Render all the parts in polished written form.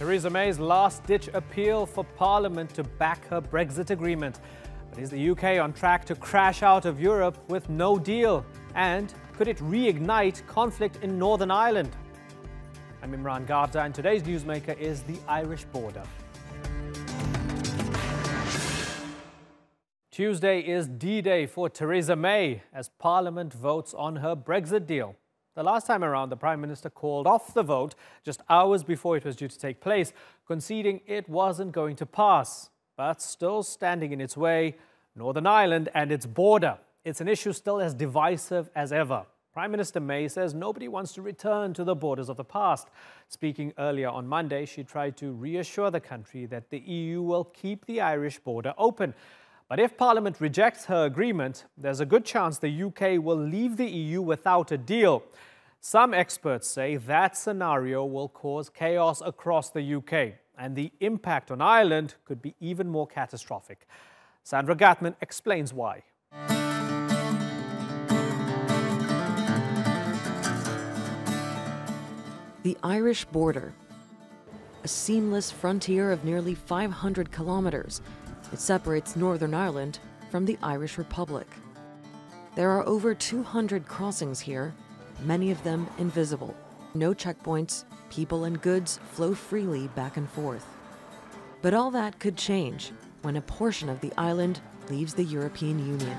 Theresa May's last-ditch appeal for Parliament to back her Brexit agreement. But is the UK on track to crash out of Europe with no deal? And could it reignite conflict in Northern Ireland? I'm Imran Gharda, and today's newsmaker is the Irish border. Tuesday is D-Day for Theresa May as Parliament votes on her Brexit deal. The last time around, the Prime Minister called off the vote just hours before it was due to take place, conceding it wasn't going to pass. But still standing in its way, Northern Ireland and its border. It's an issue still as divisive as ever. Prime Minister May says nobody wants to return to the borders of the past. Speaking earlier on Monday, she tried to reassure the country that the EU will keep the Irish border open. But if Parliament rejects her agreement, there's a good chance the UK will leave the EU without a deal. Some experts say that scenario will cause chaos across the UK, and the impact on Ireland could be even more catastrophic. Sandra Gatman explains why. The Irish border, a seamless frontier of nearly 500 kilometres. It separates Northern Ireland from the Irish Republic. There are over 200 crossings here, many of them invisible. No checkpoints, people and goods flow freely back and forth. But all that could change when a portion of the island leaves the European Union.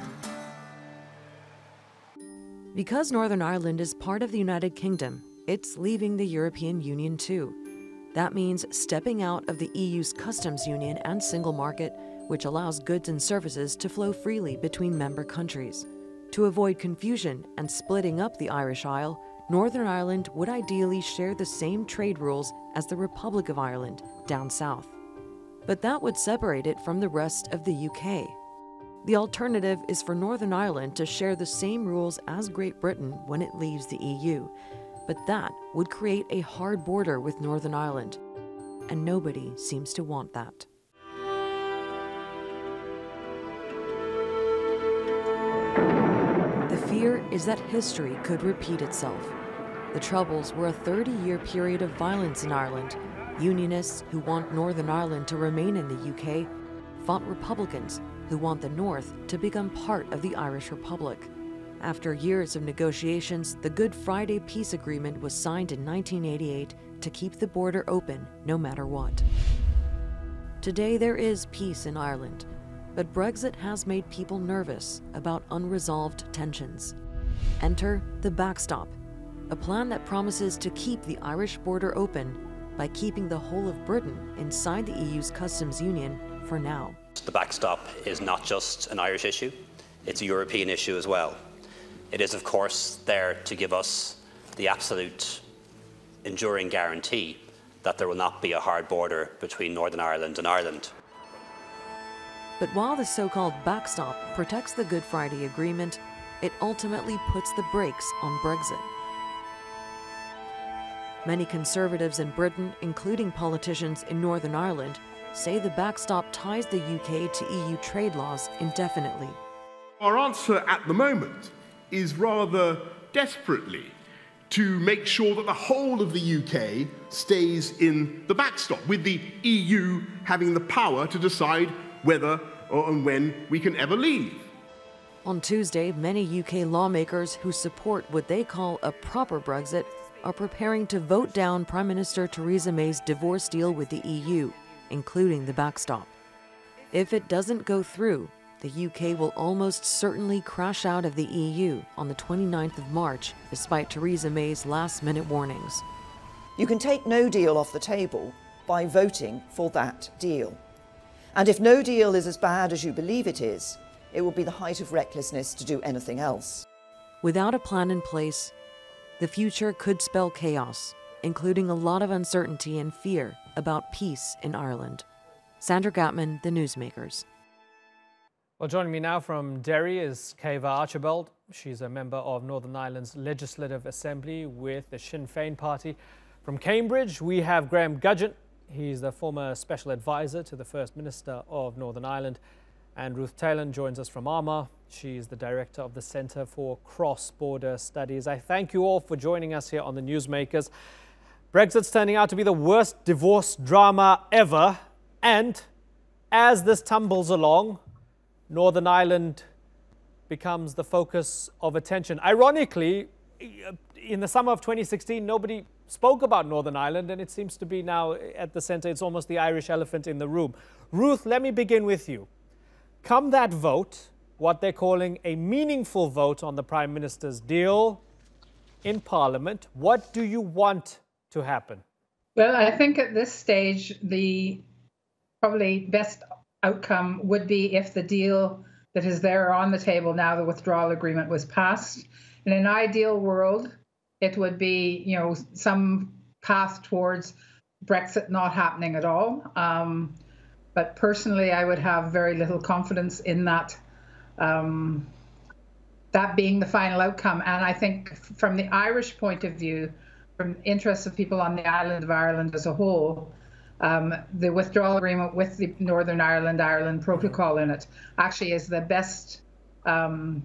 Because Northern Ireland is part of the United Kingdom, it's leaving the European Union too. That means stepping out of the EU's customs union and single market, which allows goods and services to flow freely between member countries. To avoid confusion and splitting up the Irish Isle, Northern Ireland would ideally share the same trade rules as the Republic of Ireland down south. But that would separate it from the rest of the UK. The alternative is for Northern Ireland to share the same rules as Great Britain when it leaves the EU. But that would create a hard border with Northern Ireland, and nobody seems to want that. The fear is that history could repeat itself. The Troubles were a 30-year period of violence in Ireland. Unionists who want Northern Ireland to remain in the UK fought Republicans who want the North to become part of the Irish Republic. After years of negotiations, the Good Friday Peace Agreement was signed in 1988 to keep the border open no matter what. Today there is peace in Ireland, but Brexit has made people nervous about unresolved tensions. Enter the backstop, a plan that promises to keep the Irish border open by keeping the whole of Britain inside the EU's customs union for now. The backstop is not just an Irish issue, it's a European issue as well. It is, of course, there to give us the absolute enduring guarantee that there will not be a hard border between Northern Ireland and Ireland. But while the so-called backstop protects the Good Friday Agreement, it ultimately puts the brakes on Brexit. Many Conservatives in Britain, including politicians in Northern Ireland, say the backstop ties the UK to EU trade laws indefinitely. Our answer at the moment is rather desperately to make sure that the whole of the UK stays in the backstop, with the EU having the power to decide whether and when we can ever leave. On Tuesday, many UK lawmakers who support what they call a proper Brexit are preparing to vote down Prime Minister Theresa May's divorce deal with the EU, including the backstop. If it doesn't go through, the UK will almost certainly crash out of the EU on the 29th of March, despite Theresa May's last-minute warnings. You can take no deal off the table by voting for that deal. And if no deal is as bad as you believe it is, it will be the height of recklessness to do anything else. Without a plan in place, the future could spell chaos, including a lot of uncertainty and fear about peace in Ireland. Sandra Gatman, The Newsmakers. Well, joining me now from Derry is Ceva Archibald. She's a member of Northern Ireland's Legislative Assembly with the Sinn Féin party. From Cambridge, we have Graham Gudgeon. He's the former Special Advisor to the First Minister of Northern Ireland. And Ruth Taylor joins us from Armagh. She's the Director of the Centre for Cross-Border Studies. I thank you all for joining us here on the Newsmakers. Brexit's turning out to be the worst divorce drama ever. And as this tumbles along, Northern Ireland becomes the focus of attention. Ironically, in the summer of 2016, nobody spoke about Northern Ireland, and it seems to be now at the centre. It's almost the Irish elephant in the room. Ruth, let me begin with you. Come that vote, what they're calling a meaningful vote on the Prime Minister's deal in Parliament, what do you want to happen? Well, I think at this stage, the probably best outcome would be if the deal that is there on the table now, the withdrawal agreement, was passed. In an ideal world, it would be, you know, some path towards Brexit not happening at all. But personally, I would have very little confidence in that, that being the final outcome. And I think from the Irish point of view, from the interests of people on the island of Ireland as a whole, the withdrawal agreement with the Northern Ireland protocol in it actually is the best option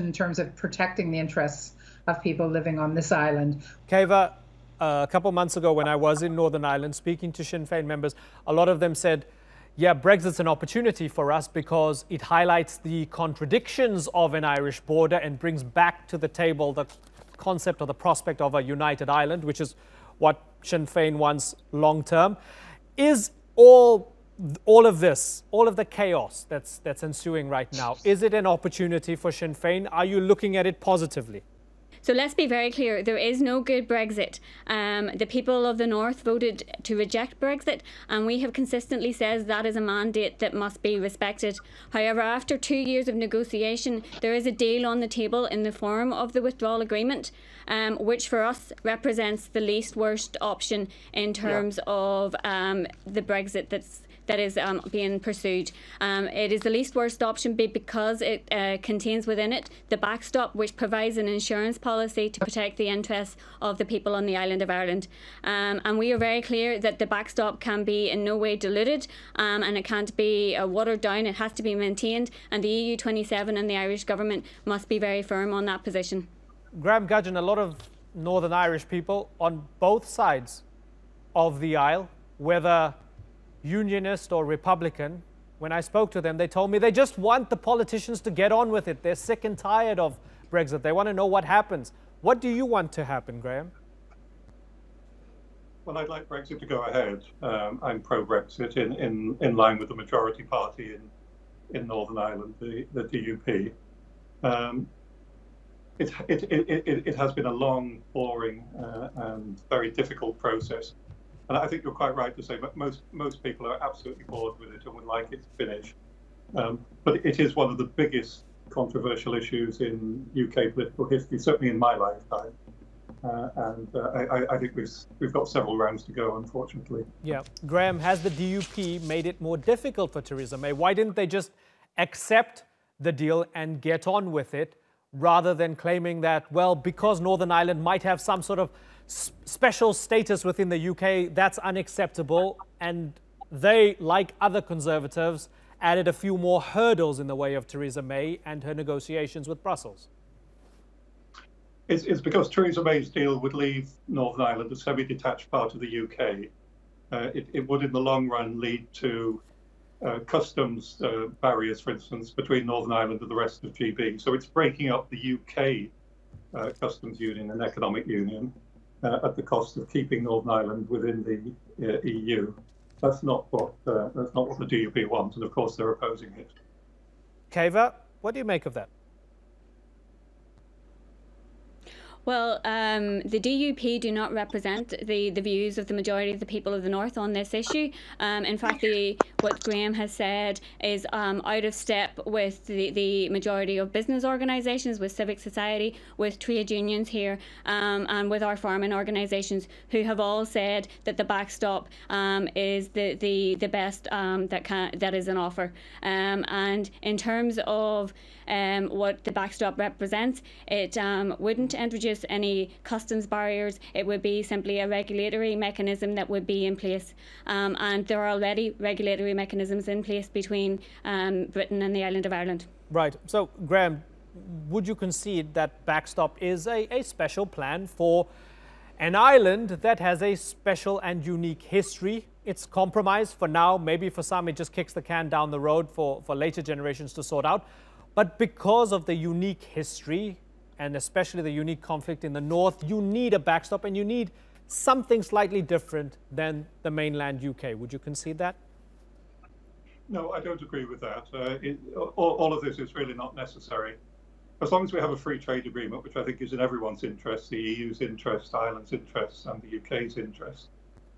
in terms of protecting the interests of people living on this island. Keva, a couple months ago when I was in Northern Ireland speaking to Sinn Féin members, a lot of them said, yeah, Brexit's an opportunity for us because it highlights the contradictions of an Irish border and brings back to the table the concept or the prospect of a united Ireland, which is what Sinn Féin wants long term. Is all of this, all of the chaos that's ensuing right now, is it an opportunity for Sinn Féin? Are you looking at it positively? So let's be very clear, there is no good Brexit. The people of the North voted to reject Brexit, and we have consistently said that is a mandate that must be respected. However, after 2 years of negotiation, there is a deal on the table in the form of the withdrawal agreement, which for us represents the least worst option in terms of the Brexit that is being pursued. It is the least worst option because it contains within it the backstop, which provides an insurance policy to protect the interests of the people on the island of Ireland. And we are very clear that the backstop can be in no way diluted, and it can't be watered down. It has to be maintained, and the EU27 and the Irish government must be very firm on that position. Graham Gudgeon, a lot of Northern Irish people on both sides of the aisle, whether Unionist or Republican, when I spoke to them, they told me they just want the politicians to get on with it. They're sick and tired of Brexit. They want to know what happens. What do you want to happen, Graham? Well, I'd like Brexit to go ahead. I'm pro-Brexit in line with the majority party in Northern Ireland, the DUP. It has been a long, boring and very difficult process. And I think you're quite right to say that most people are absolutely bored with it and would like it to finish. But it is one of the biggest controversial issues in UK political history, certainly in my lifetime. I think we've got several rounds to go, unfortunately. Yeah. Graham, has the DUP made it more difficult for Theresa May? Why didn't they just accept the deal and get on with it, rather than claiming that, well, because Northern Ireland might have some sort of special status within the UK, that's unacceptable, and they, like other Conservatives, added a few more hurdles in the way of Theresa May and her negotiations with Brussels? It's because Theresa May's deal would leave Northern Ireland a semi-detached part of the UK. It would, in the long run, lead to customs barriers, for instance, between Northern Ireland and the rest of GB. So it's breaking up the UK customs union and economic union at the cost of keeping Northern Ireland within the EU. That's not what the DUP want, and of course they're opposing it. Keva, what do you make of that? Well, the DUP do not represent the views of the majority of the people of the North on this issue. In fact, what Graham has said is out of step with the majority of business organisations, with civic society, with trade unions here, and with our farming organisations, who have all said that the backstop is the best that is an offer. And in terms of what the backstop represents, it wouldn't introduce any customs barriers. It would be simply a regulatory mechanism that would be in place, and there are already regulatory mechanisms in place between Britain and the island of Ireland. Right. So, Graham, would you concede that backstop is a special plan for An island that has a special and unique history. It's compromised for now. Maybe for some, it just kicks the can down the road for later generations to sort out. But because of the unique history, and especially the unique conflict in the north, you need a backstop and you need something slightly different than the mainland UK. Would you concede that? No, I don't agree with that. All of this is really not necessary. As long as we have a free trade agreement, which I think is in everyone's interest, the EU's interest, Ireland's interest, and the UK's interest,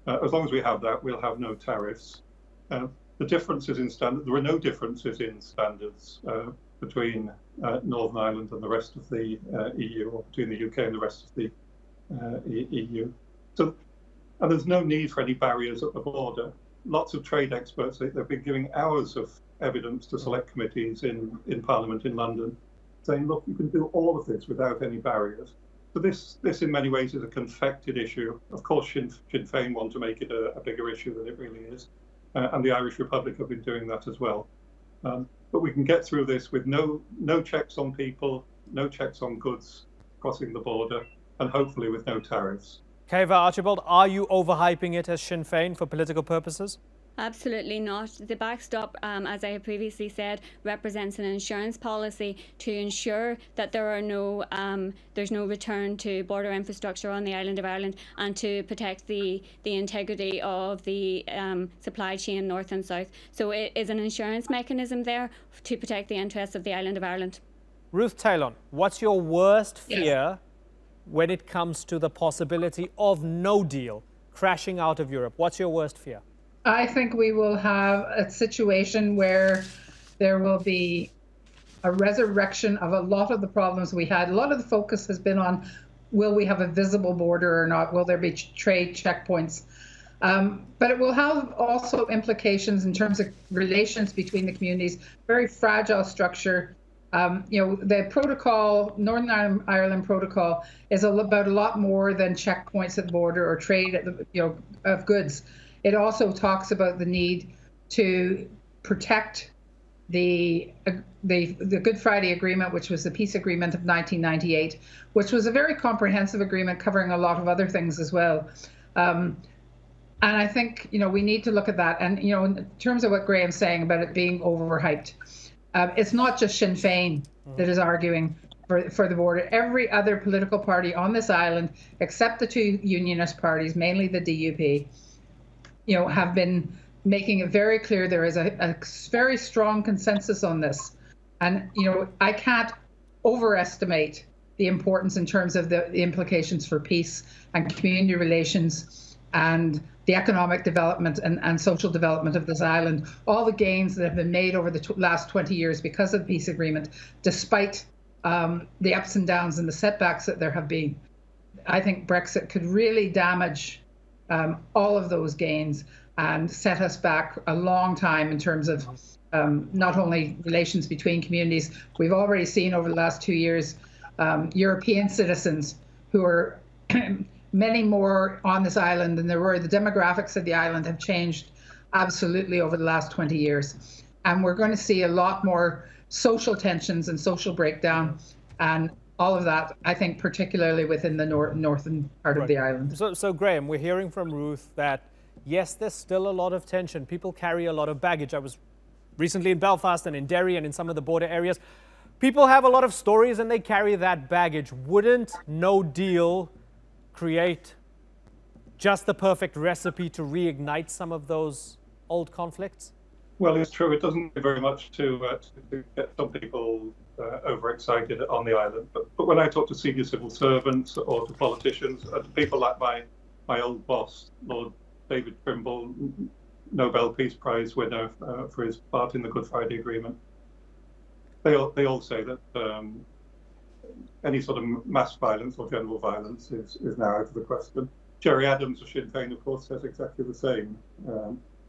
as long as we have that, we'll have no tariffs. The differences in standards, there are no differences in standards between Northern Ireland and the rest of the EU, or between the UK and the rest of the EU. So, and there's no need for any barriers at the border. Lots of trade experts, they've been giving hours of evidence to select committees in Parliament in London, saying, look, you can do all of this without any barriers. So this in many ways is a confected issue. Of course, Sinn Féin want to make it a bigger issue than it really is. And the Irish Republic have been doing that as well. But we can get through this with no checks on people, no checks on goods crossing the border, and hopefully with no tariffs. Caoimhe Archibald, are you overhyping it as Sinn Féin for political purposes? Absolutely not. The backstop, as I have previously said, represents an insurance policy to ensure that there are there's no return to border infrastructure on the island of Ireland, and to protect the integrity of the supply chain north and south. So it is an insurance mechanism there to protect the interests of the island of Ireland. Ruth Taylor, what's your worst fear when it comes to the possibility of no deal, crashing out of Europe? What's your worst fear? I think we will have a situation where there will be a resurrection of a lot of the problems we had. A lot of the focus has been on, will we have a visible border or not? Will there be trade checkpoints? But it will have also implications in terms of relations between the communities, very fragile structure. The protocol, Northern Ireland Protocol, is about a lot more than checkpoints at the border or trade at of goods. It also talks about the need to protect the Good Friday Agreement, which was the peace agreement of 1998, which was a very comprehensive agreement covering a lot of other things as well. And I think we need to look at that. And in terms of what Graham's saying about it being overhyped, it's not just Sinn Féin that is arguing for the border. Every other political party on this island, except the two unionist parties, mainly the DUP, have been making it very clear there is a very strong consensus on this. And, I can't overestimate the importance in terms of the implications for peace and community relations and the economic development and social development of this island. All the gains that have been made over the last 20 years because of the peace agreement, despite the ups and downs and the setbacks that there have been. I think Brexit could really damage all of those gains and set us back a long time in terms of not only relations between communities. We've already seen over the last 2 years European citizens who are many more on this island than there were. The demographics of the island have changed absolutely over the last 20 years. And we're going to see a lot more social tensions and social breakdown and all of that, I think, particularly within the northern part of the island. So Graham, we're hearing from Ruth that, yes, there's still a lot of tension. People carry a lot of baggage. I was recently in Belfast and in Derry and in some of the border areas. People have a lot of stories and they carry that baggage. Wouldn't no deal create just the perfect recipe to reignite some of those old conflicts? Well, it's true. It doesn't do very much to get some people overexcited on the island. But when I talk to senior civil servants or to politicians, to people like my old boss, Lord David Trimble, Nobel Peace Prize winner for his part in the Good Friday Agreement, they all say that any sort of mass violence or general violence is now out of the question. Gerry Adams of Sinn Féin, of course, says exactly the same.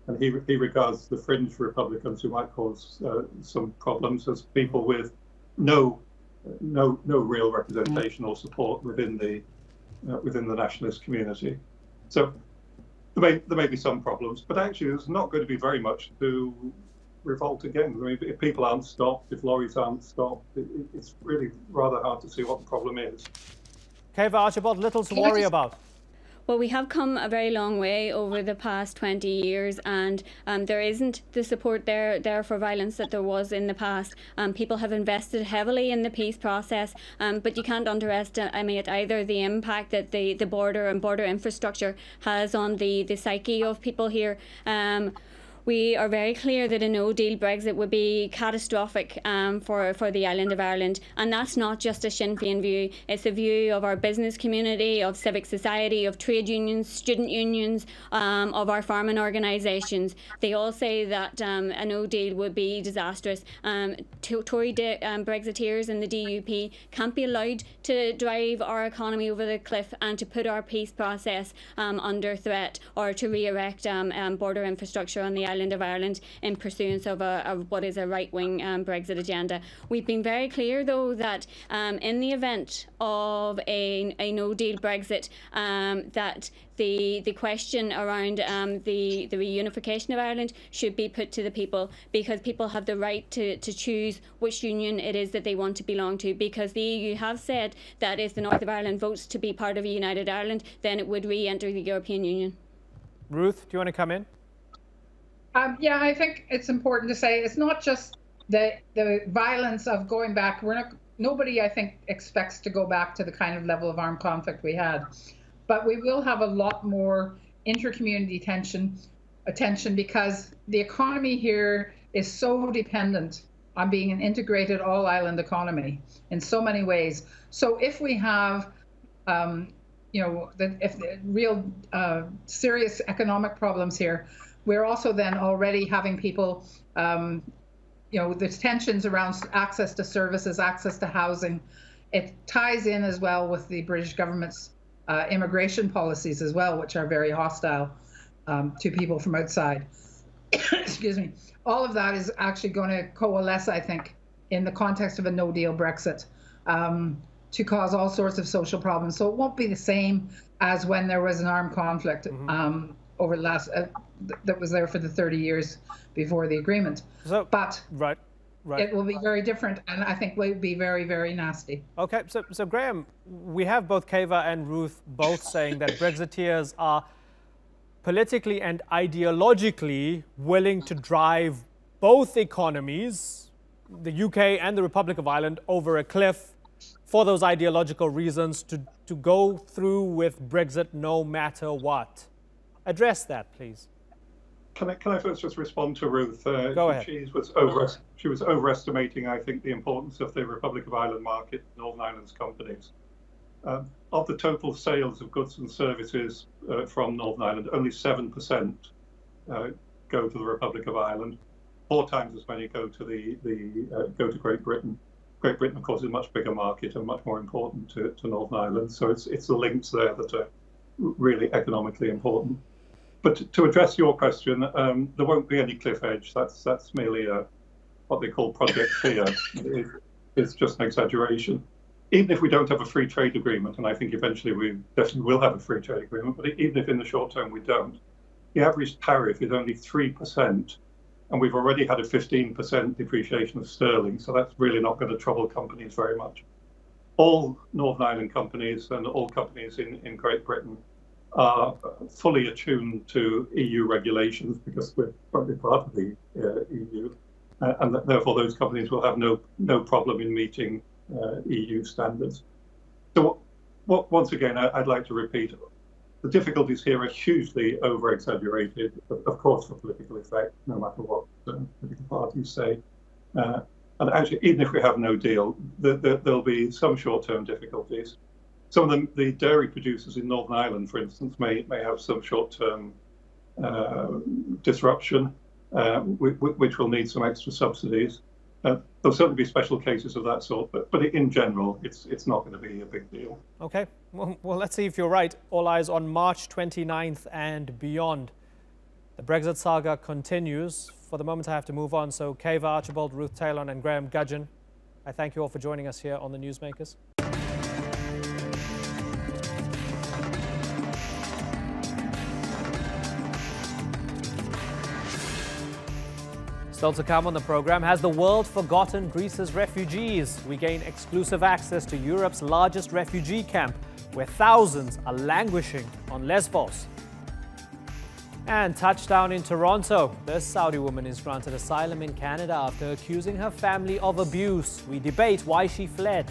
And he regards the fringe Republicans who might cause some problems as people with no real representation or support within the nationalist community. So there may be some problems, but actually there's not going to be very much to revolt again. I mean, if people aren't stopped, if lorries aren't stopped, it's really rather hard to see what the problem is. Caoimhe Archibald, little to worry about. Well, we have come a very long way over the past 20 years, and there isn't the support there for violence that there was in the past. People have invested heavily in the peace process, but you can't underestimate either the impact that the border and border infrastructure has on the psyche of people here. We are very clear that a no-deal Brexit would be catastrophic for the island of Ireland, and that's not just a Sinn Féin view. It's a view of our business community, of civic society, of trade unions, student unions, of our farming organisations. They all say that a no-deal would be disastrous. Tory Brexiteers and the DUP can't be allowed to drive our economy over the cliff and to put our peace process under threat, or to re-erect border infrastructure on the island of Ireland in pursuance of what is a right-wing Brexit agenda. We've been very clear, though, that in the event of a no-deal Brexit, that the question around the reunification of Ireland should be put to the people, because people have the right to choose which union it is that they want to belong to, because the EU have said that if the North of Ireland votes to be part of a united Ireland, then it would re-enter the European Union. Ruth, do you want to come in? Yeah, I think it's important to say it's not just the violence of going back. Nobody, I think, expects to go back to the kind of level of armed conflict we had, but we will have a lot more inter-community attention, because the economy here is so dependent on being an integrated all-island economy in so many ways. So if we have if the real serious economic problems here, we're also then already having people, there's tensions around access to services, access to housing. It ties in as well with the British government's immigration policies as well, which are very hostile to people from outside. Excuse me. All of that is actually going to coalesce, I think, in the context of a no-deal Brexit, to cause all sorts of social problems. So it won't be the same as when there was an armed conflict over the last that was there for the 30 years before the agreement. So, but right. It will be very different, and I think will be very, very nasty. Okay, so Graham, we have both Keva and Ruth both saying that Brexiteers are politically and ideologically willing to drive both economies, the UK and the Republic of Ireland, over a cliff for those ideological reasons, to go through with Brexit no matter what. Address that, please. Can I first just respond to Ruth? Go ahead. She was overestimating, I think, the importance of the Republic of Ireland market, Northern Ireland's companies. Of the total sales of goods and services from Northern Ireland, only 7% go to the Republic of Ireland. 4 times as many go to go to Great Britain. Great Britain, of course, is a much bigger market and much more important to Northern Ireland. So it's the links there that are really economically important. But to address your question, there won't be any cliff edge. That's merely what they call Project Fear. It's just an exaggeration. Even if we don't have a free trade agreement, and I think eventually we definitely will have a free trade agreement, but even if in the short term we don't, the average tariff is only 3%, and we've already had a 15% depreciation of sterling, so that's really not going to trouble companies very much. All Northern Ireland companies and all companies in Great Britain are fully attuned to EU regulations because we're probably part of the EU, and therefore those companies will have no problem in meeting EU standards. So once again, I'd like to repeat, the difficulties here are hugely over-exaggerated, of course, for political effect, no matter what political parties say. And actually, even if we have no deal, there'll be some short-term difficulties. Some of the dairy producers in Northern Ireland, for instance, may have some short-term disruption, which will need some extra subsidies. There'll certainly be special cases of that sort, but in general, it's not going to be a big deal. Okay, well, let's see if you're right. All eyes on March 29th and beyond. The Brexit saga continues. For the moment, I have to move on. So, Keva Archibald, Ruth Taylor, and Graham Gudgeon, I thank you all for joining us here on the Newsmakers. Still to come on the program, has the world forgotten Greece's refugees? We gain exclusive access to Europe's largest refugee camp. where thousands are languishing on Lesbos. And touchdown in Toronto. This Saudi woman is granted asylum in Canada after accusing her family of abuse. We debate why she fled.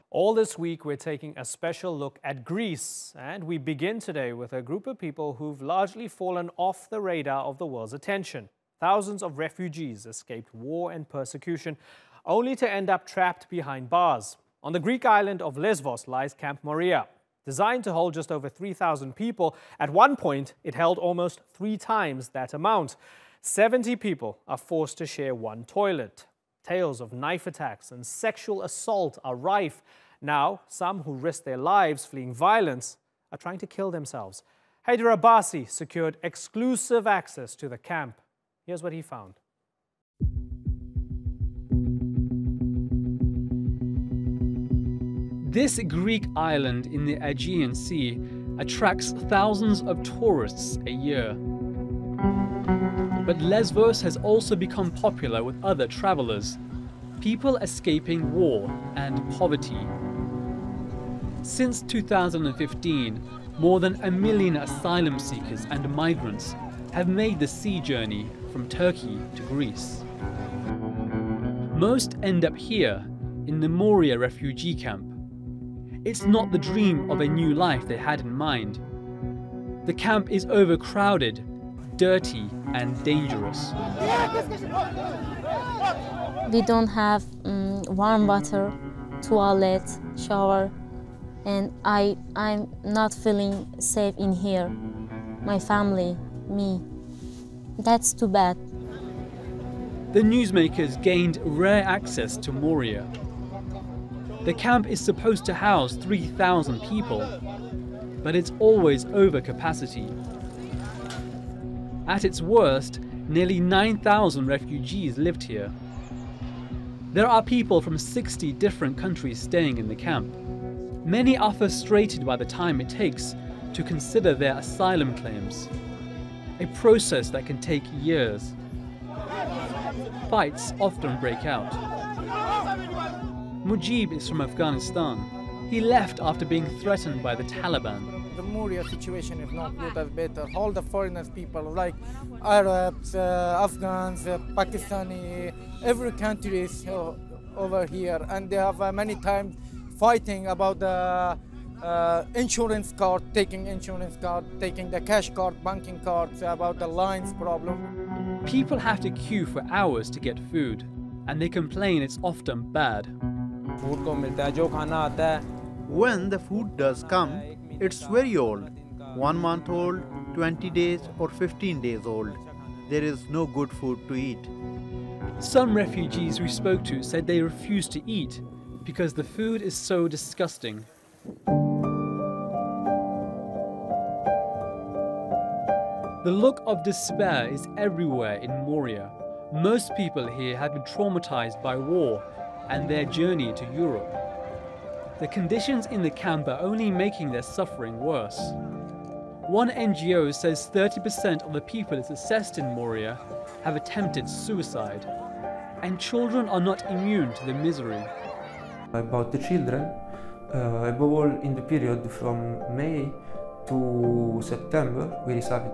All this week, we're taking a special look at Greece, and we begin today with a group of people who've largely fallen off the radar of the world's attention. Thousands of refugees escaped war and persecution, only to end up trapped behind bars. On the Greek island of Lesbos lies Camp Moria. Designed to hold just over 3,000 people, at one point it held almost 3 times that amount. 70 people are forced to share one toilet. Tales of knife attacks and sexual assault are rife. Now, some who risk their lives fleeing violence are trying to kill themselves. Haider Abbasi secured exclusive access to the camp. Here's what he found. This Greek island in the Aegean Sea attracts thousands of tourists a year. But Lesbos has also become popular with other travelers, people escaping war and poverty. Since 2015, more than 1 million asylum seekers and migrants have made the sea journey from Turkey to Greece. Most end up here, in the Moria refugee camp. It's not the dream of a new life they had in mind. The camp is overcrowded, dirty and dangerous. We don't have warm water, toilet, shower, and I'm not feeling safe in here. My family, me. That's too bad. The newsmakers gained rare access to Moria. The camp is supposed to house 3,000 people, but it's always over capacity. At its worst, nearly 9,000 refugees lived here. There are people from 60 different countries staying in the camp. Many are frustrated by the time it takes to consider their asylum claims, a process that can take years. Fights often break out. Mujib is from Afghanistan. He left after being threatened by the Taliban. The Moria situation is not good as better. All the foreigners people like Arabs, Afghans, Pakistani, every country is over here, and they have many times fighting about the insurance card, taking the cash card, banking cards, about the lines problem. People have to queue for hours to get food, and they complain it's often bad. When the food does come, it's very old, 1 month old, 20 days or 15 days old. There is no good food to eat. Some refugees we spoke to said they refuse to eat because the food is so disgusting. The look of despair is everywhere in Moria. Most people here have been traumatized by war and their journey to Europe. The conditions in the camp are only making their suffering worse. One NGO says 30% of the people it's assessed in Moria have attempted suicide, and children are not immune to the misery. About the children, above all in the period from May to September, we received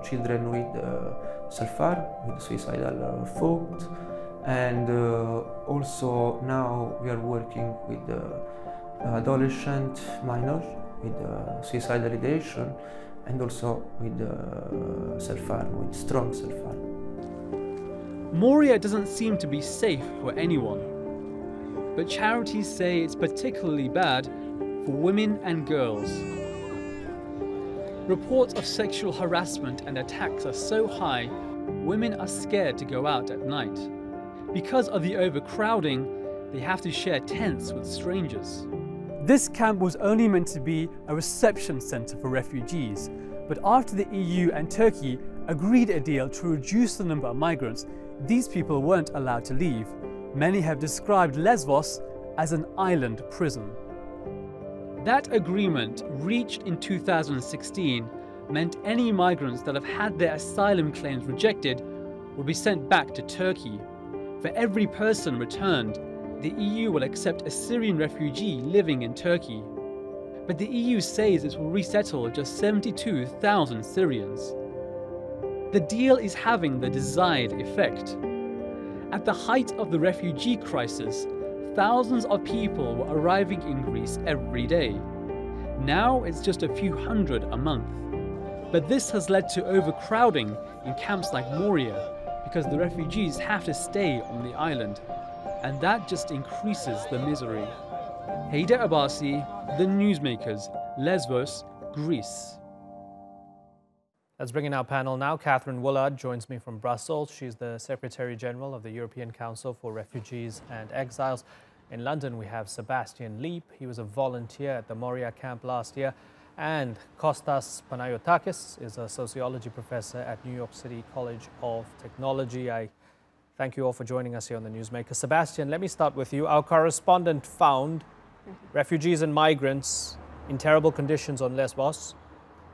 children with sulfur, with suicidal thoughts, and also now we are working with adolescent minors with suicidal ideation, and also with sulfur, with strong sulfur. Moria doesn't seem to be safe for anyone, but charities say it's particularly bad for women and girls. Reports of sexual harassment and attacks are so high, women are scared to go out at night. Because of the overcrowding, they have to share tents with strangers. This camp was only meant to be a reception centre for refugees, but after the EU and Turkey agreed a deal to reduce the number of migrants, these people weren't allowed to leave. Many have described Lesbos as an island prison. That agreement, reached in 2016, meant any migrants that have had their asylum claims rejected will be sent back to Turkey. For every person returned, the EU will accept a Syrian refugee living in Turkey. But the EU says it will resettle just 72,000 Syrians. The deal is having the desired effect. At the height of the refugee crisis, thousands of people were arriving in Greece every day. Now it's just a few hundred a month. But this has led to overcrowding in camps like Moria because the refugees have to stay on the island, and that just increases the misery. Haider Abbasi, The Newsmakers, Lesbos, Greece. Let's bring in our panel now. Catherine Woolard joins me from Brussels. She's the Secretary General of the European Council for Refugees and Exiles. In London, we have Sebastian Leap. He was a volunteer at the Moria camp last year. And Kostas Panayotakis is a sociology professor at New York City College of Technology. I thank you all for joining us here on The Newsmaker. Sebastian, let me start with you. Our correspondent found refugees and migrants in terrible conditions on Lesbos.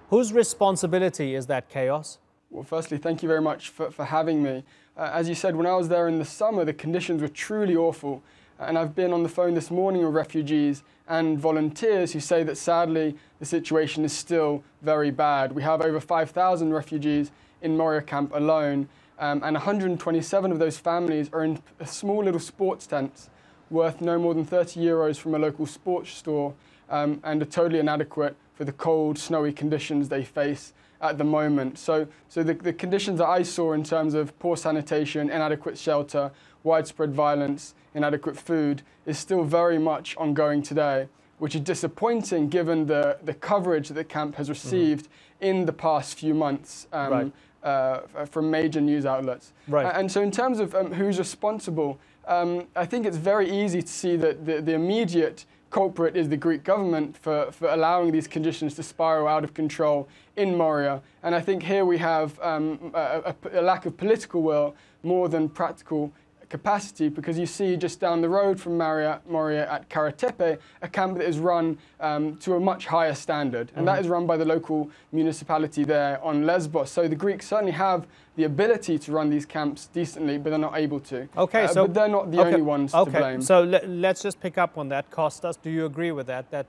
Whose responsibility is that chaos? Well, firstly, thank you very much for having me. As you said, when I was there in the summer, the conditions were truly awful. And I've been on the phone this morning with refugees and volunteers who say that sadly the situation is still very bad. We have over 5,000 refugees in Moria camp alone, and 127 of those families are in small little sports tents worth no more than 30 euros from a local sports store, and are totally inadequate for the cold, snowy conditions they face at the moment. So the conditions that I saw in terms of poor sanitation, inadequate shelter, widespread violence, inadequate food is still very much ongoing today, which is disappointing given the coverage that the camp has received in the past few months from major news outlets. And so in terms of who's responsible, I think it's very easy to see that the immediate culprit is the Greek government for allowing these conditions to spiral out of control in Moria. And I think here we have a lack of political will more than practical capacity, because you see just down the road from Moria at Karatepe, a camp that is run to a much higher standard. And that is run by the local municipality there on Lesbos. So the Greeks certainly have the ability to run these camps decently, but they're not able to. But they're not the only ones to blame. So let's just pick up on that. Kostas, do you agree with that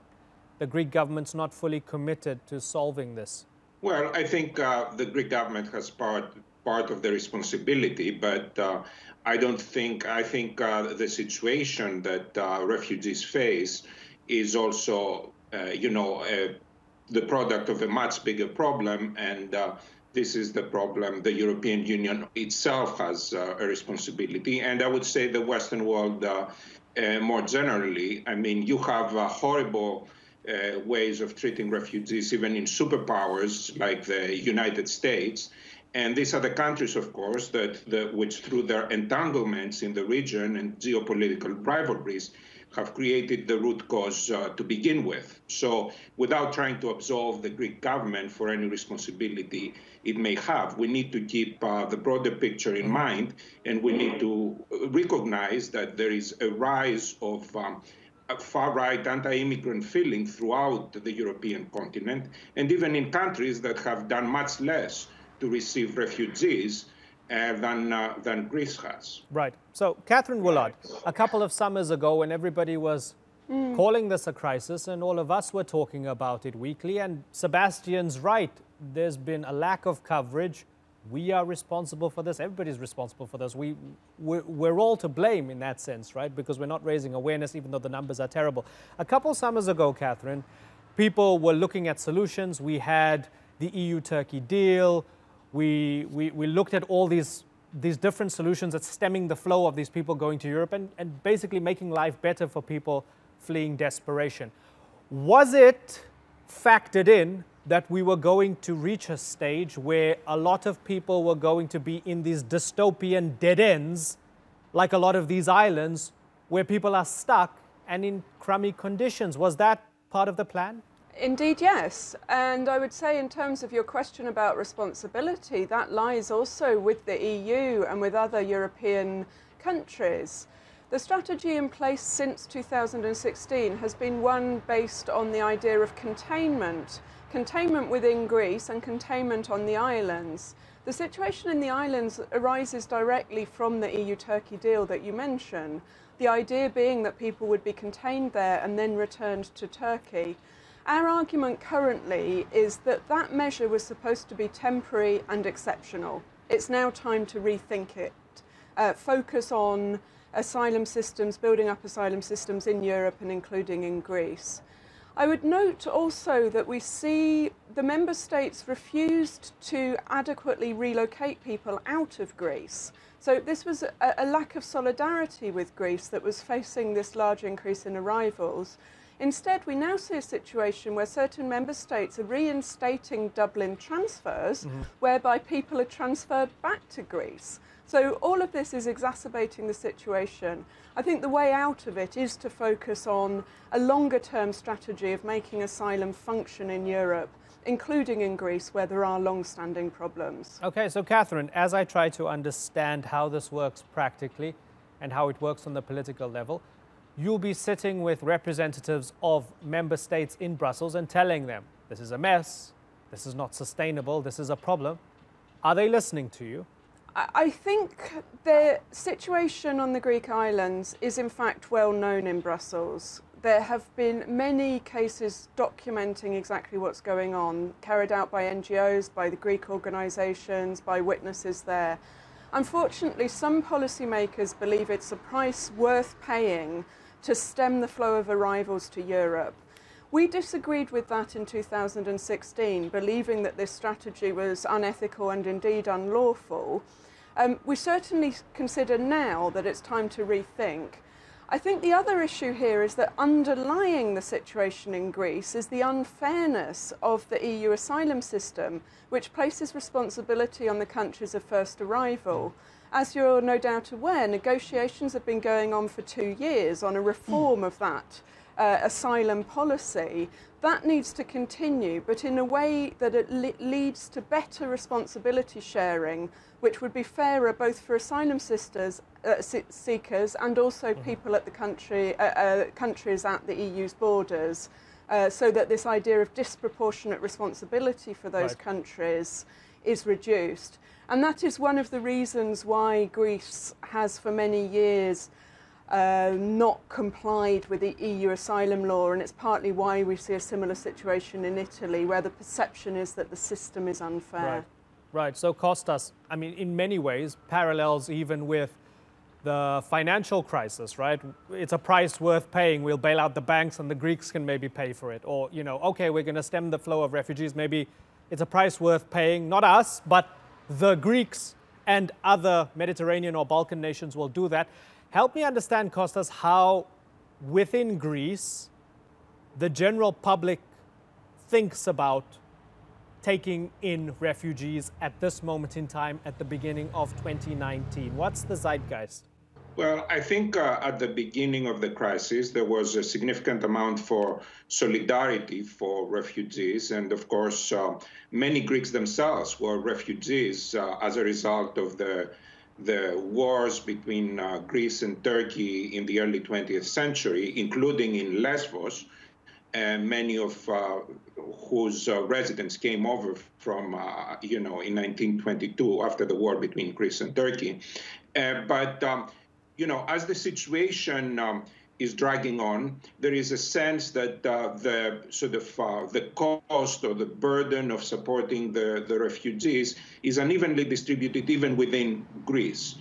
the Greek government's not fully committed to solving this? Well, I think the Greek government has part of the responsibility, but I think the situation that refugees face is also, the product of a much bigger problem, and this is the problem the European Union itself has a responsibility, and I would say the Western world more generally. I mean, you have horrible ways of treating refugees, even in superpowers like the United States. And these are the countries, of course, which through their entanglements in the region and geopolitical rivalries have created the root cause to begin with. So without trying to absolve the Greek government for any responsibility it may have, we need to keep the broader picture in mind, and we need to recognize that there is a rise of far-right anti-immigrant feeling throughout the European continent, and even in countries that have done much less to receive refugees than Greece has. Right. So, Catherine Woolard, a couple of summers ago when everybody was calling this a crisis and all of us were talking about it weekly, and Sebastian's right, there's been a lack of coverage. We are responsible for this. Everybody's responsible for this. We're all to blame in that sense, right? Because we're not raising awareness, even though the numbers are terrible. A couple summers ago, Catherine, people were looking at solutions. We had the EU-Turkey deal. We looked at all these different solutions at stemming the flow of these people going to Europe and basically making life better for people fleeing desperation. Was it factored in that we were going to reach a stage where a lot of people were going to be in these dystopian dead ends, like a lot of these islands, where people are stuck and in crummy conditions? Was that part of the plan? Indeed, yes. And I would say in terms of your question about responsibility, that lies also with the EU and with other European countries. The strategy in place since 2016 has been one based on the idea of containment, containment within Greece and containment on the islands. The situation in the islands arises directly from the EU-Turkey deal that you mentioned, the idea being that people would be contained there and then returned to Turkey. Our argument currently is that that measure was supposed to be temporary and exceptional. It's now time to rethink it, focus on asylum systems, building up asylum systems in Europe and including in Greece. I would note also that we see the member states refused to adequately relocate people out of Greece. So this was a lack of solidarity with Greece that was facing this large increase in arrivals. Instead, we now see a situation where certain member states are reinstating Dublin transfers, whereby people are transferred back to Greece. So all of this is exacerbating the situation. I think the way out of it is to focus on a longer-term strategy of making asylum function in Europe, including in Greece, where there are long-standing problems. Okay, so Catherine, as I try to understand how this works practically and how it works on the political level, you'll be sitting with representatives of member states in Brussels and telling them, this is a mess, this is not sustainable, this is a problem. Are they listening to you? I think the situation on the Greek islands is in fact well known in Brussels. There have been many cases documenting exactly what's going on, carried out by NGOs, by the Greek organisations, by witnesses there. Unfortunately, some policymakers believe it's a price worth paying to stem the flow of arrivals to Europe. We disagreed with that in 2016, believing that this strategy was unethical and indeed unlawful. We certainly consider now that it's time to rethink. I think the other issue here is that underlying the situation in Greece is the unfairness of the EU asylum system, which places responsibility on the countries of first arrival. As you're no doubt aware, negotiations have been going on for 2 years on a reform of that asylum policy. That needs to continue, but in a way that it leads to better responsibility sharing, which would be fairer both for asylum seekers and also people at the countries at the EU's borders, so that this idea of disproportionate responsibility for those countries is reduced. And that is one of the reasons why Greece has for many years not complied with the EU asylum law, and it's partly why we see a similar situation in Italy, where the perception is that the system is unfair. Right, so Kostas, I mean, in many ways, parallels even with the financial crisis, right? It's a price worth paying. We'll bail out the banks and the Greeks can maybe pay for it. Or, you know, okay, we're going to stem the flow of refugees. Maybe it's a price worth paying, not us, but the Greeks and other Mediterranean or Balkan nations will do that. Help me understand, Kostas, how within Greece the general public thinks about taking in refugees at this moment in time at the beginning of 2019. What's the zeitgeist? Well, I think at the beginning of the crisis, there was a significant amount for solidarity for refugees. And of course, many Greeks themselves were refugees as a result of the wars between Greece and Turkey in the early 20th century, including in Lesbos, and many of whose residents came over from, in 1922 after the war between Greece and Turkey. As the situation is dragging on, there is a sense that the cost or the burden of supporting the refugees is unevenly distributed even within Greece.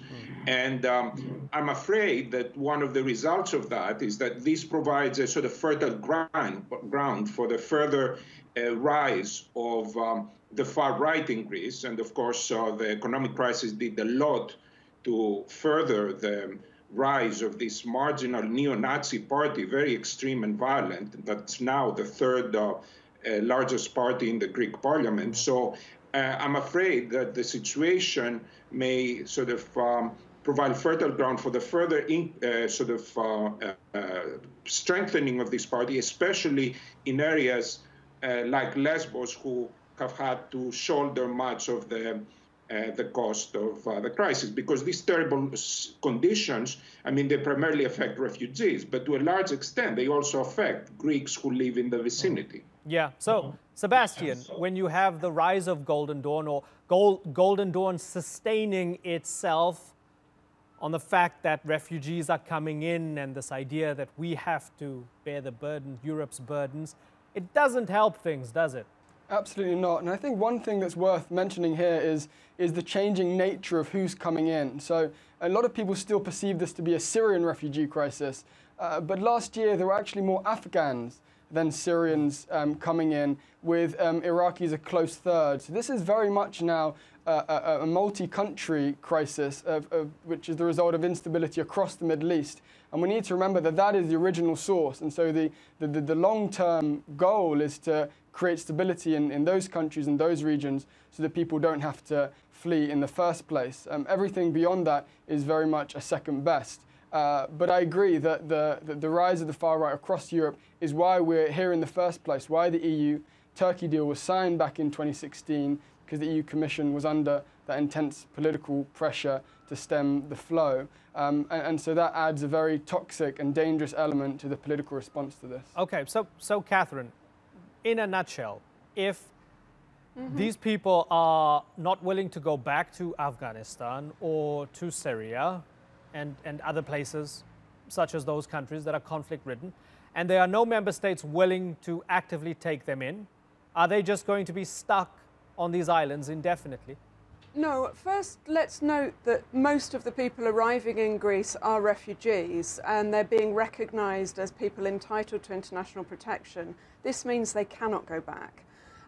And I'm afraid that one of the results of that is that this provides a sort of fertile ground for the further rise of the far right in Greece. And of course, the economic crisis did a lot to further the rise of this marginal neo-Nazi party, very extreme and violent. That's now the third largest party in the Greek parliament. So I'm afraid that the situation may sort of provide fertile ground for the further strengthening of this party, especially in areas like Lesbos, who have had to shoulder much of the cost of the crisis, because these terrible conditions, I mean, they primarily affect refugees, but to a large extent, they also affect Greeks who live in the vicinity. Yeah. So, Sebastian, when you have the rise of Golden Dawn or Golden Dawn sustaining itself on the fact that refugees are coming in and this idea that we have to bear the burden, Europe's burdens, it doesn't help things, does it? Absolutely not. And I think one thing that's worth mentioning here is the changing nature of who's coming in. So a lot of people still perceive this to be a Syrian refugee crisis. But last year, there were actually more Afghans than Syrians coming in, with Iraqis a close third. So this is very much now a multi-country crisis, which is the result of instability across the Middle East. And we need to remember that that is the original source. And so the long-term goal is to create stability in those countries and those regions so that people don't have to flee in the first place. Everything beyond that is very much a second best. But I agree that the rise of the far right across Europe is why we're here in the first place, why the EU-Turkey deal was signed back in 2016, because the EU Commission was under that intense political pressure to stem the flow. And so that adds a very toxic and dangerous element to the political response to this. Okay, so Catherine, in a nutshell, if these people are not willing to go back to Afghanistan or to Syria, and other places, such as those countries that are conflict-ridden, and there are no member states willing to actively take them in, are they just going to be stuck on these islands indefinitely? No, first let's note that most of the people arriving in Greece are refugees and they're being recognised as people entitled to international protection. This means they cannot go back.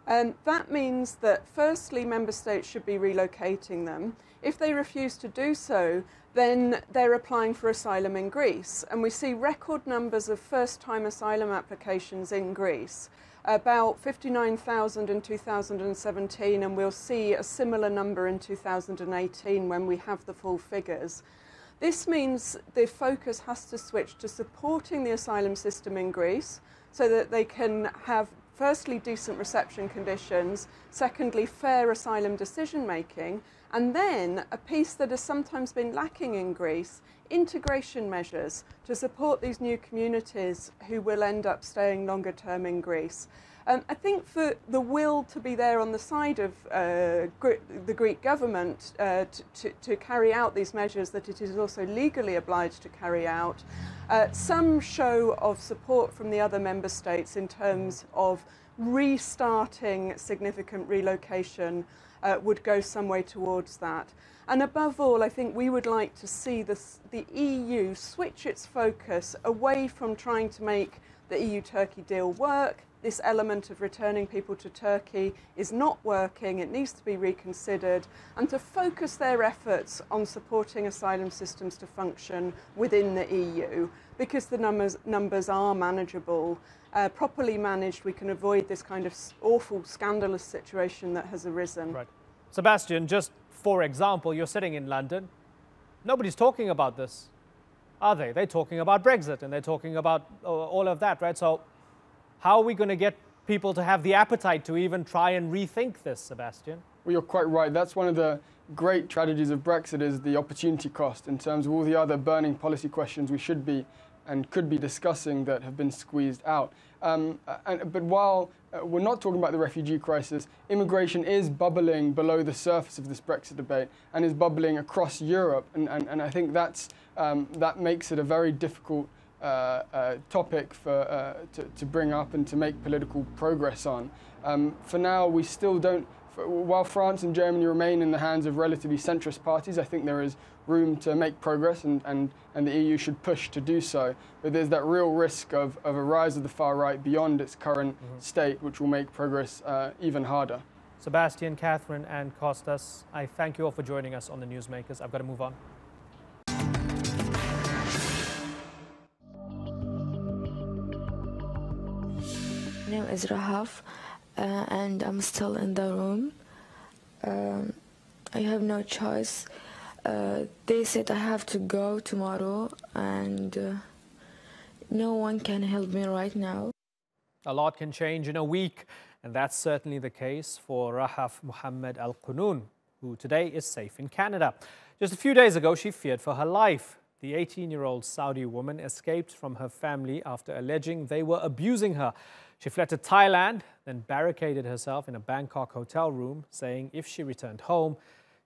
That means that firstly, member states should be relocating them. If they refuse to do so, then they're applying for asylum in Greece. And we see record numbers of first-time asylum applications in Greece, about 59,000 in 2017, and we'll see a similar number in 2018 when we have the full figures. This means the focus has to switch to supporting the asylum system in Greece so that they can have firstly, decent reception conditions, secondly, fair asylum decision-making, and then a piece that has sometimes been lacking in Greece, integration measures to support these new communities who will end up staying longer term in Greece. I think for the will to be there on the side of the Greek government to carry out these measures that it is also legally obliged to carry out, some show of support from the other member states in terms of restarting significant relocation would go some way towards that. And above all, I think we would like to see the EU switch its focus away from trying to make the EU-Turkey deal work. This element of returning people to Turkey is not working, it needs to be reconsidered, and to focus their efforts on supporting asylum systems to function within the EU, because the numbers are manageable. Properly managed, we can avoid this kind of awful, scandalous situation that has arisen. Right. Sebastian, just for example, you're sitting in London. Nobody's talking about this, are they? They're talking about Brexit and they're talking about all of that, right? So how are we going to get people to have the appetite to even try and rethink this, Sebastian? Well, you're quite right. That's one of the great tragedies of Brexit, is the opportunity cost in terms of all the other burning policy questions we should be and could be discussing that have been squeezed out. But while we're not talking about the refugee crisis, immigration is bubbling below the surface of this Brexit debate and is bubbling across Europe. And I think that makes it a very difficult topic to bring up and to make political progress on. For now, we still don't, while France and Germany remain in the hands of relatively centrist parties, I think there is room to make progress, and the EU should push to do so. But there's that real risk of a rise of the far right beyond its current state, which will make progress even harder. Sebastian, Catherine and Kostas, I thank you all for joining us on the Newsmakers. I've got to move on. My name is Rahaf, and I'm still in the room. I have no choice. They said I have to go tomorrow, and no one can help me right now. A lot can change in a week, and that's certainly the case for Rahaf Mohammed Al-Qunun, who today is safe in Canada. Just a few days ago, she feared for her life. The 18-year-old Saudi woman escaped from her family after alleging they were abusing her. She fled to Thailand, then barricaded herself in a Bangkok hotel room, saying if she returned home,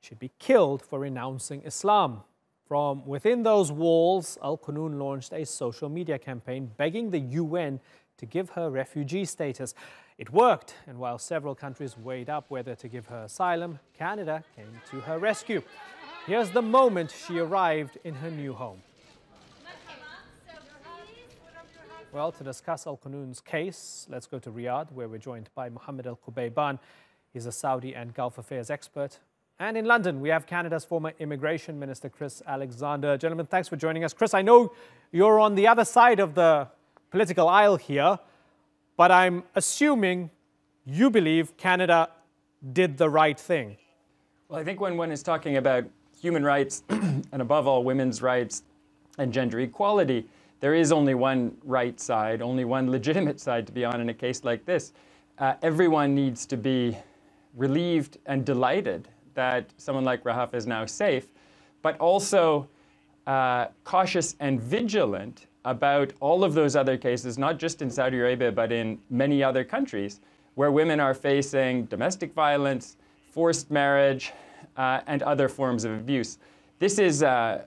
she'd be killed for renouncing Islam. From within those walls, Al Qunun launched a social media campaign begging the UN to give her refugee status. It worked, and while several countries weighed up whether to give her asylum, Canada came to her rescue. Here's the moment she arrived in her new home. Well, to discuss Al Qunun's case, let's go to Riyadh, where we're joined by Mohammed Al-Qubayban. He's a Saudi and Gulf Affairs expert. And in London, we have Canada's former Immigration Minister, Chris Alexander. Gentlemen, thanks for joining us. Chris, I know you're on the other side of the political aisle here, but I'm assuming you believe Canada did the right thing. Well, I think when one is talking about human rights and above all women's rights and gender equality, there is only one right side, only one legitimate side to be on in a case like this. Everyone needs to be relieved and delighted that someone like Rahaf is now safe, but also cautious and vigilant about all of those other cases, not just in Saudi Arabia, but in many other countries, where women are facing domestic violence, forced marriage, and other forms of abuse. This is a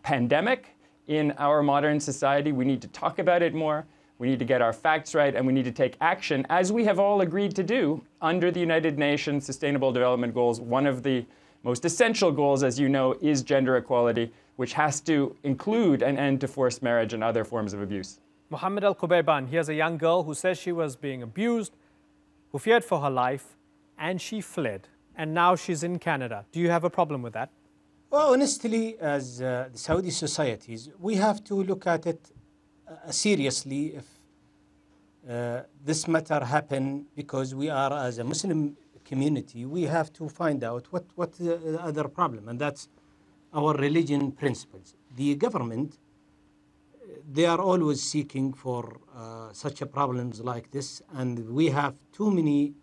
pandemic in our modern society. We need to talk about it more. We need to get our facts right, and we need to take action, as we have all agreed to do under the United Nations Sustainable Development Goals. One of the most essential goals, as you know, is gender equality, which has to include an end to forced marriage and other forms of abuse. Mohammed Al-Qubayban, here's a young girl who says she was being abused, who feared for her life, and she fled. And now she's in Canada. Do you have a problem with that? Well, honestly, as the Saudi societies, we have to look at it seriously if this matter happened, because we are, as a Muslim community, we have to find out what the other problem, and that's our religion principles. The government, they are always seeking for such problems like this, and we have too many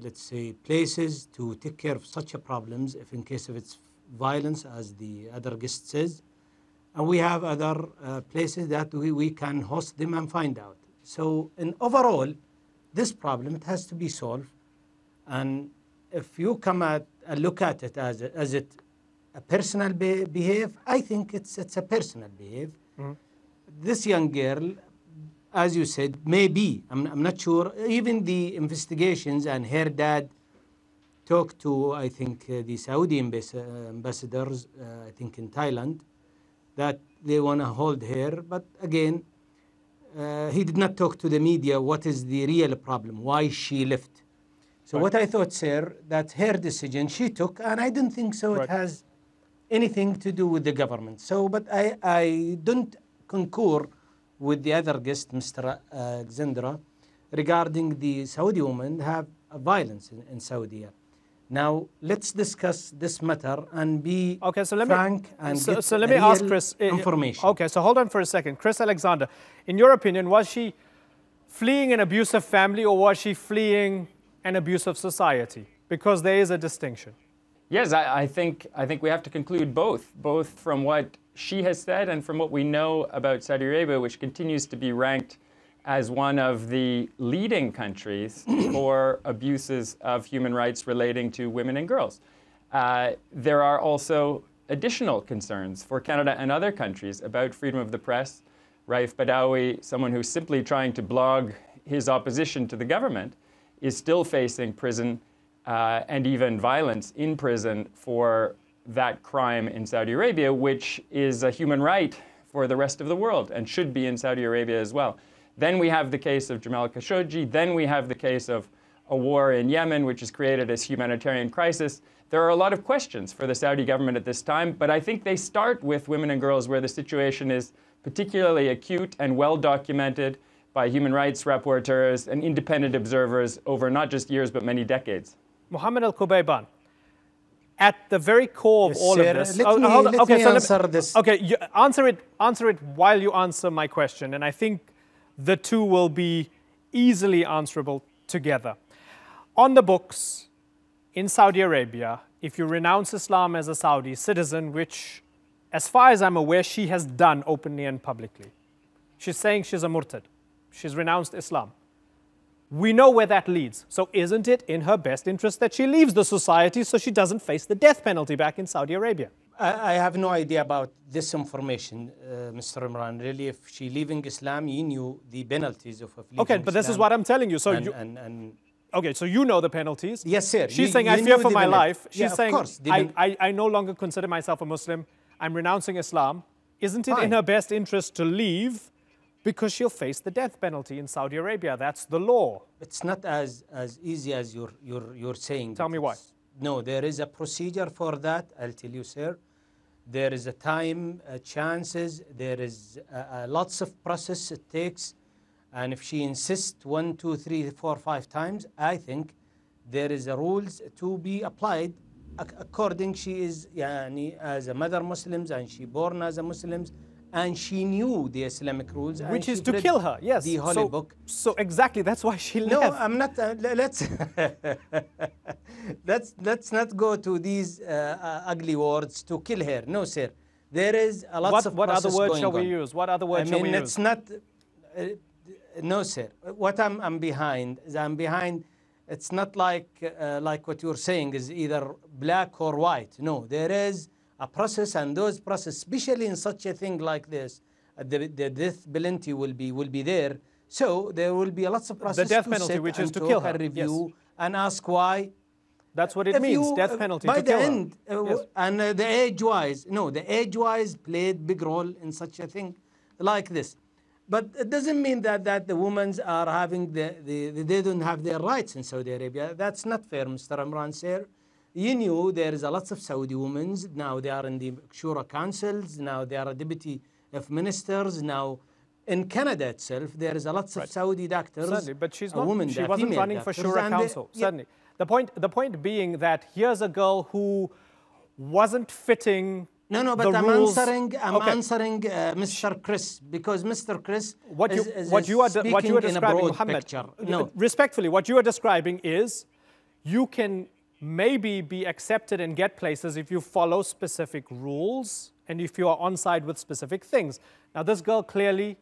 let's say, places to take care of such problems if in case of its violence, as the other guest says. And we have other places that we can host them and find out. So in overall, this problem, it has to be solved. And if you come at and look at it as it a personal behave, I think it's a personal behave. Mm-hmm. This young girl, as you said, maybe, I'm not sure, even the investigations, and her dad talked to, I think, the Saudi ambassadors, I think in Thailand, that they want to hold her. But again, he did not talk to the media what is the real problem, why she left. So what I thought, sir, that her decision she took, and I don't think so it has anything to do with the government. So, but I don't concur with the other guest, Mr. Alexandra, regarding the Saudi women have violence in Saudi. Now, let's discuss this matter and be frank and get so let me ask Chris information. Okay, so hold on for a second. Chris Alexander, in your opinion, was she fleeing an abusive family, or was she fleeing an abusive society? Because there is a distinction. Yes, I think we have to conclude both from what she has said and from what we know about Saudi Arabia, which continues to be ranked as one of the leading countries for abuses of human rights relating to women and girls. There are also additional concerns for Canada and other countries about freedom of the press. Raif Badawi, someone who's simply trying to blog his opposition to the government, is still facing prison and even violence in prison for that crime in Saudi Arabia, which is a human right for the rest of the world and should be in Saudi Arabia as well. Then we have the case of Jamal Khashoggi. Then we have the case of a war in Yemen, which has created this humanitarian crisis. There are a lot of questions for the Saudi government at this time, but I think they start with women and girls, where the situation is particularly acute and well documented by human rights rapporteurs and independent observers over not just years, but many decades. Mohammed Al-Qubayban, at the very core of all of this... Let me answer this. Okay, answer it while you answer my question, and I think the two will be easily answerable together. On the books, in Saudi Arabia, if you renounce Islam as a Saudi citizen, which as far as I'm aware, she has done openly and publicly. She's saying she's a murtad. She's renounced Islam. We know where that leads. So isn't it in her best interest that she leaves the society so she doesn't face the death penalty back in Saudi Arabia? I have no idea about this information, Mr. Imran. Really, if she leaving Islam, you knew the penalties of leaving Okay, but Islam. this is what I'm telling you. So okay, so you know the penalties. Yes, sir. She's saying, I fear for my life. She's yeah, saying, of course, I no longer consider myself a Muslim. I'm renouncing Islam. Isn't it in her best interest to leave because she'll face the death penalty in Saudi Arabia? That's the law. It's not as easy as you're saying. Tell me why. No, there is a procedure for that. I'll tell you, sir. There is a time, chances. There is lots of process it takes. And if she insists 1, 2, 3, 4, 5 times, I think there is a rules to be applied according. She is as a mother Muslims and she born as a Muslims and she knew the Islamic rules. Which is to kill her, yes. The holy book. So exactly, that's why she left. No, I'm not. Let's not go to these ugly words to kill her. No, sir. There is a lot of what other process words going shall we on. use? What other words shall we use? It's not. No, sir. What I'm behind is I'm behind. It's not like what you're saying is either black or white. No, there is a process, and those process, especially in such a thing like this, the death penalty will be there. So there will be lots of process. The death penalty, which is to kill her. Review and ask why. That's what it means. Death penalty by to the kill end, her. and the age-wise, no, the age-wise played big role in such a thing like this. But it doesn't mean that the women are having they don't have their rights in Saudi Arabia. That's not fair, Mr. Imran, sir. You knew there is a lots of Saudi women. Now they are in the Shura councils. Now they are a deputy of ministers. Now in Canada itself, there is a lots of Saudi doctors. Certainly, but she's not. Women, she wasn't running for Shura council. Certainly. The point being that here's a girl who wasn't fitting. No, but I'm answering Mr. Chris, because Mr. Chris what you are describing, Mohammed. No. Respectfully, what you are describing is you can maybe be accepted and get places if you follow specific rules and if you are on side with specific things. Now, this girl clearly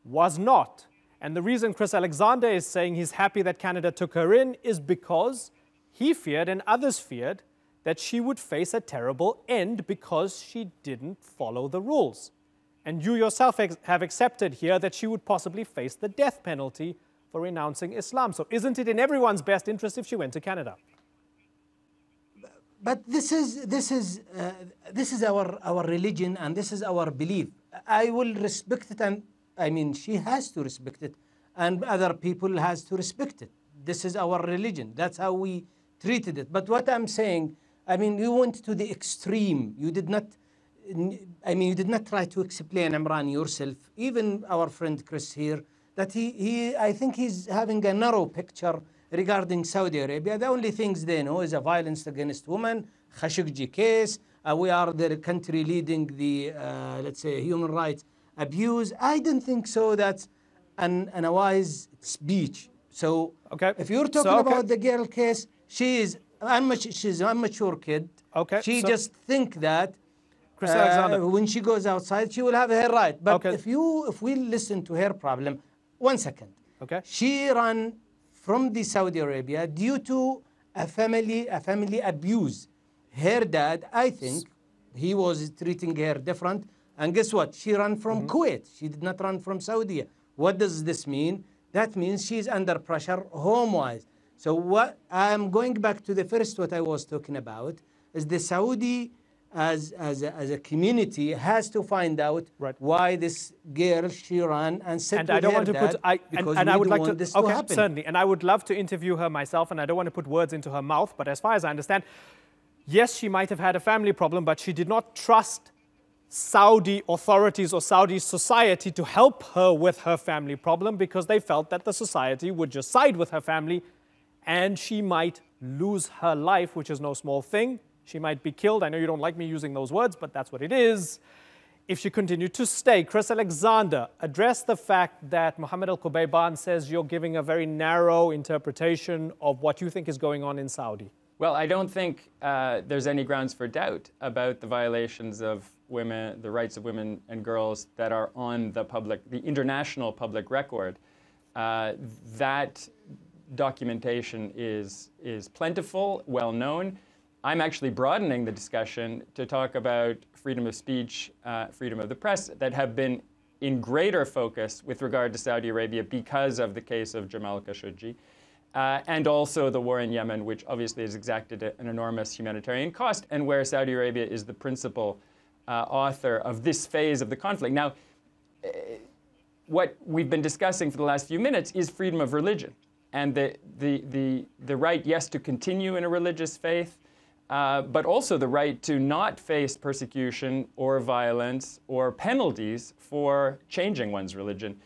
was not. And the reason Chris Alexander is saying he's happy that Canada took her in is because he feared and others feared that she would face a terrible end because she didn't follow the rules. And you yourself have accepted here that she would possibly face the death penalty for renouncing Islam. So isn't it in everyone's best interest if she went to Canada? But this is our religion and this is our belief. I will respect it, and I mean she has to respect it, and other people has to respect it. This is our religion. That's how we treated it. But what I'm saying, I mean, you went to the extreme. You did not. You did not try to explain, Imran, yourself. Even our friend Chris here, that I think he's having a narrow picture regarding Saudi Arabia. The only things they know is a violence against women, Khashoggi case. We are the country leading the, let's say, human rights abuse. I don't think so. That's a wise speech. So if you're talking about the girl case, she's an immature kid. She just think that when she goes outside, she will have her right. But if we listen to her problem, 1 second. She ran from the Saudi Arabia due to a family abuse. Her dad, I think, he was treating her different. And guess what? She ran from Kuwait. She did not run from Saudi. What does this mean? That means she's under pressure home-wise. So what I'm going back to the first what I was talking about is the Saudi as a community has to find out why this girl she ran and said to her dad, because we don't want this to happen. Certainly, and I would love to interview her myself, and I don't want to put words into her mouth, but as far as I understand, yes, she might have had a family problem, but she did not trust Saudi authorities or Saudi society to help her with her family problem because they felt that the society would just side with her family and she might lose her life, which is no small thing. She might be killed. I know you don't like me using those words, but that's what it is. If she continued to stay, Chris Alexander addressed the fact that Mohammed Al-Qubayban says you're giving a very narrow interpretation of what you think is going on in Saudi. Well, I don't think there's any grounds for doubt about the violations of women, the rights of women and girls that are on the international public record. That documentation is plentiful, well known. I'm actually broadening the discussion to talk about freedom of speech, freedom of the press, that have been in greater focus with regard to Saudi Arabia because of the case of Jamal Khashoggi, and also the war in Yemen, which obviously has exacted an enormous humanitarian cost, and where Saudi Arabia is the principal author of this phase of the conflict. Now, what we've been discussing for the last few minutes is freedom of religion, and the right, yes, to continue in a religious faith, but also the right to not face persecution or violence or penalties for changing one's religion.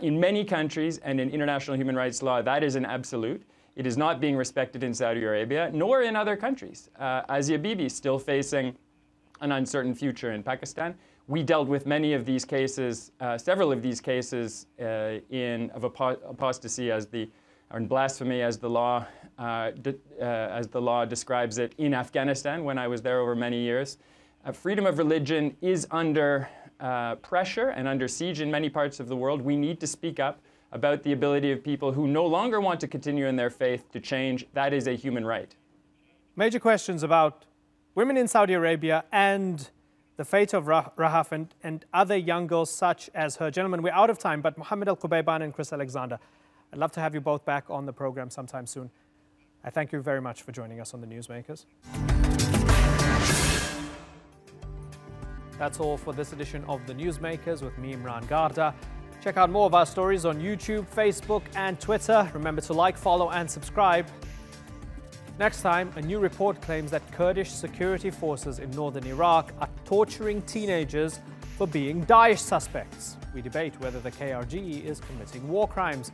In many countries and in international human rights law, that is an absolute. It is not being respected in Saudi Arabia, nor in other countries. Asia Bibi still facing an uncertain future in Pakistan. We dealt with many of these cases, several of these cases of apostasy or blasphemy as the law describes it in Afghanistan when I was there over many years. Freedom of religion is under pressure and under siege in many parts of the world. We need to speak up about the ability of people who no longer want to continue in their faith to change. That is a human right. Major questions about women in Saudi Arabia and the fate of Rahaf and other young girls such as her. Gentlemen, we're out of time, but Mohammed Al-Qubayban and Chris Alexander, I'd love to have you both back on the program sometime soon. I thank you very much for joining us on the Newsmakers. That's all for this edition of the Newsmakers with me, Imran Garda. Check out more of our stories on YouTube, Facebook and Twitter. Remember to like, follow and subscribe. Next time, a new report claims that Kurdish security forces in northern Iraq are torturing teenagers for being Daesh suspects. We debate whether the KRG is committing war crimes.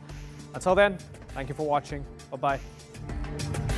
Until then, thank you for watching. Bye-bye.